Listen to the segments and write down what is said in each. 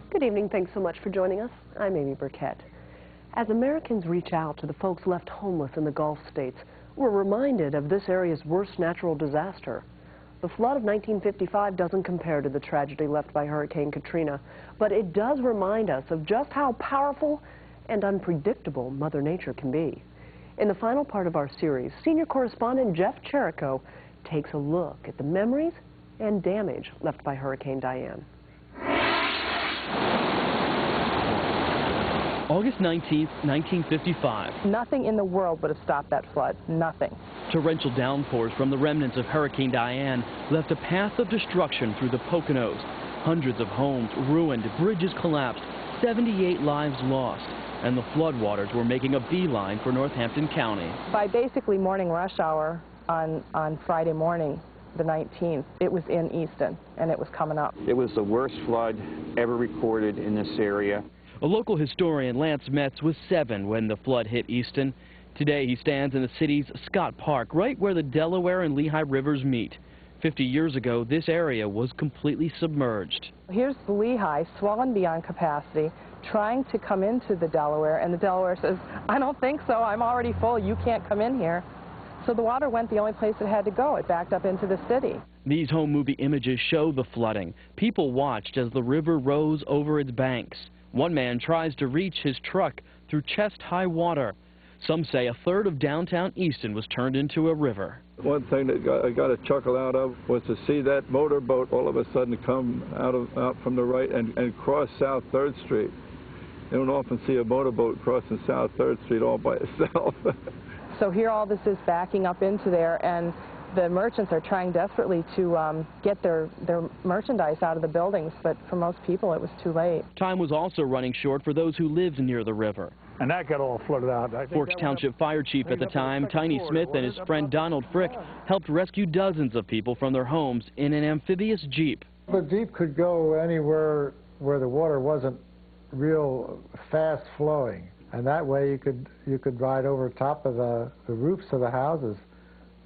Good evening. Thanks so much for joining us. I'm Amy Burkett. As Americans reach out to the folks left homeless in the Gulf states, we're reminded of this area's worst natural disaster. The flood of 1955 doesn't compare to the tragedy left by Hurricane Katrina, but it does remind us of just how powerful and unpredictable Mother Nature can be. In the final part of our series, senior correspondent Jeff Cherico takes a look at the memories and damage left by Hurricane Diane. August 19th, 1955. Nothing in the world would have stopped that flood. Nothing. Torrential downpours from the remnants of Hurricane Diane left a path of destruction through the Poconos. Hundreds of homes ruined, bridges collapsed, 78 lives lost, and the floodwaters were making a beeline for Northampton County. By basically morning rush hour on Friday morning, the 19th, it was in Easton, and it was coming up. It was the worst flood ever recorded in this area. A local historian, Lance Metz, was 7 when the flood hit Easton. Today he stands in the city's Scott Park, right where the Delaware and Lehigh rivers meet. 50 years ago, this area was completely submerged. Here's the Lehigh, swollen beyond capacity, trying to come into the Delaware, and the Delaware says, "I don't think so, I'm already full, you can't come in here." So the water went the only place it had to go. It backed up into the city. These home movie images show the flooding. People watched as the river rose over its banks. One man tries to reach his truck through chest-high water. Some say a third of downtown Easton was turned into a river. One thing that I got a chuckle out of was to see that motorboat all of a sudden come out from the right and cross South 3rd Street. You don't often see a motorboat crossing South 3rd Street all by itself. So here all this is backing up into there, and the merchants are trying desperately to get their merchandise out of the buildings, but for most people it was too late. Time was also running short for those who lived near the river. And that got all flooded out. Forks Township Fire Chief at the time, Tiny Smith, and his friend Donald Frick helped rescue dozens of people from their homes in an amphibious Jeep. The Jeep could go anywhere where the water wasn't real fast flowing, and that way you could ride over top of the roofs of the houses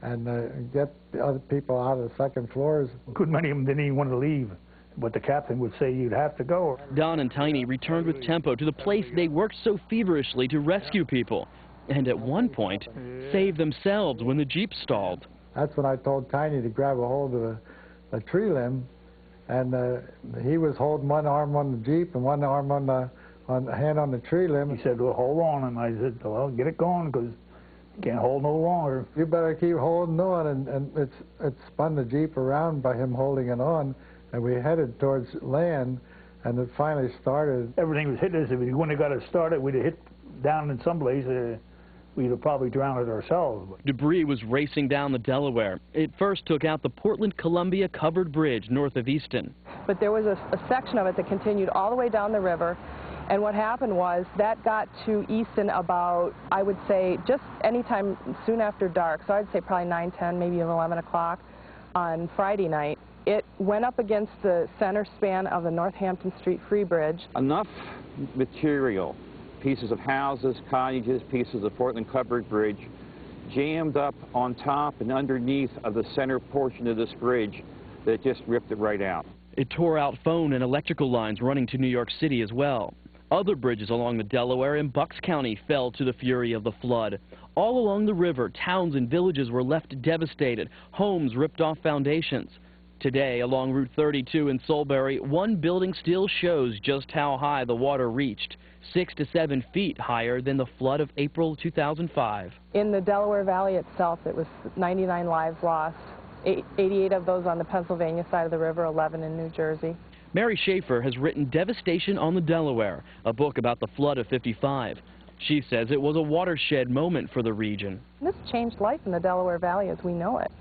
and get the other people out of the second floors. A good many of them didn't even want to leave, but the captain would say you'd have to go. Don and Tiny returned with tempo to the place they worked so feverishly to rescue people, and at one point saved themselves when the Jeep stalled. That's when I told Tiny to grab a hold of a tree limb, and he was holding one arm on the Jeep and one arm on the hand on the tree limb. He said, "Well, hold on," and I said, "Well, get it going, because can't hold no longer." You better keep holding on, and it spun the Jeep around by him holding it on, and we headed towards land, and it finally started. Everything was hitting us. If we wouldn't have got it started, we'd have hit down in some place. We'd have probably drowned it ourselves. Debris was racing down the Delaware. It first took out the Portland-Columbia covered bridge north of Easton. But there was a section of it that continued all the way down the river. And what happened was that got to Easton about, I would say, just anytime soon after dark. So I'd say probably 9, 10, maybe 11 o'clock on Friday night. It went up against the center span of the Northampton Street Free Bridge. Enough material, pieces of houses, cottages, pieces of Portland covered bridge, jammed up on top and underneath of the center portion of this bridge that it just ripped it right out. It tore out phone and electrical lines running to New York City as well. Other bridges along the Delaware and Bucks County fell to the fury of the flood. All along the river, towns and villages were left devastated, homes ripped off foundations. Today, along Route 32 in Solebury, one building still shows just how high the water reached, 6 to 7 feet higher than the flood of April 2005. In the Delaware Valley itself, it was 99 lives lost, 88 of those on the Pennsylvania side of the river, 11 in New Jersey. Mary Shafer has written Devastation on the Delaware, a book about the flood of '55. She says it was a watershed moment for the region. This changed life in the Delaware Valley as we know it.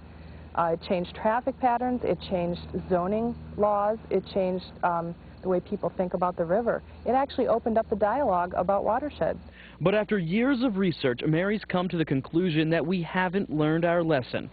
It changed traffic patterns, it changed zoning laws, it changed the way people think about the river. It actually opened up the dialogue about watersheds. But after years of research, Mary's come to the conclusion that we haven't learned our lesson.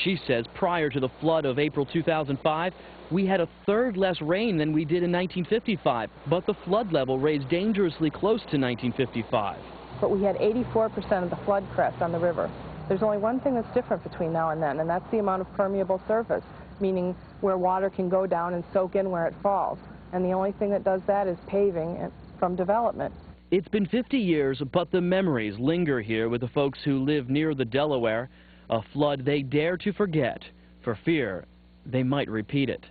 She says prior to the flood of April 2005, we had a third less rain than we did in 1955, but the flood level raised dangerously close to 1955. But we had 84% of the flood crest on the river. There's only one thing that's different between now and then, and that's the amount of permeable surface, meaning where water can go down and soak in where it falls. and the only thing that does that is paving from development. It's been 50 years, but the memories linger here with the folks who live near the Delaware, a flood they dare to forget for fear they might repeat it.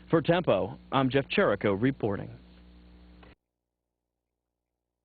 For Tempo, I'm Jeff Cherico reporting.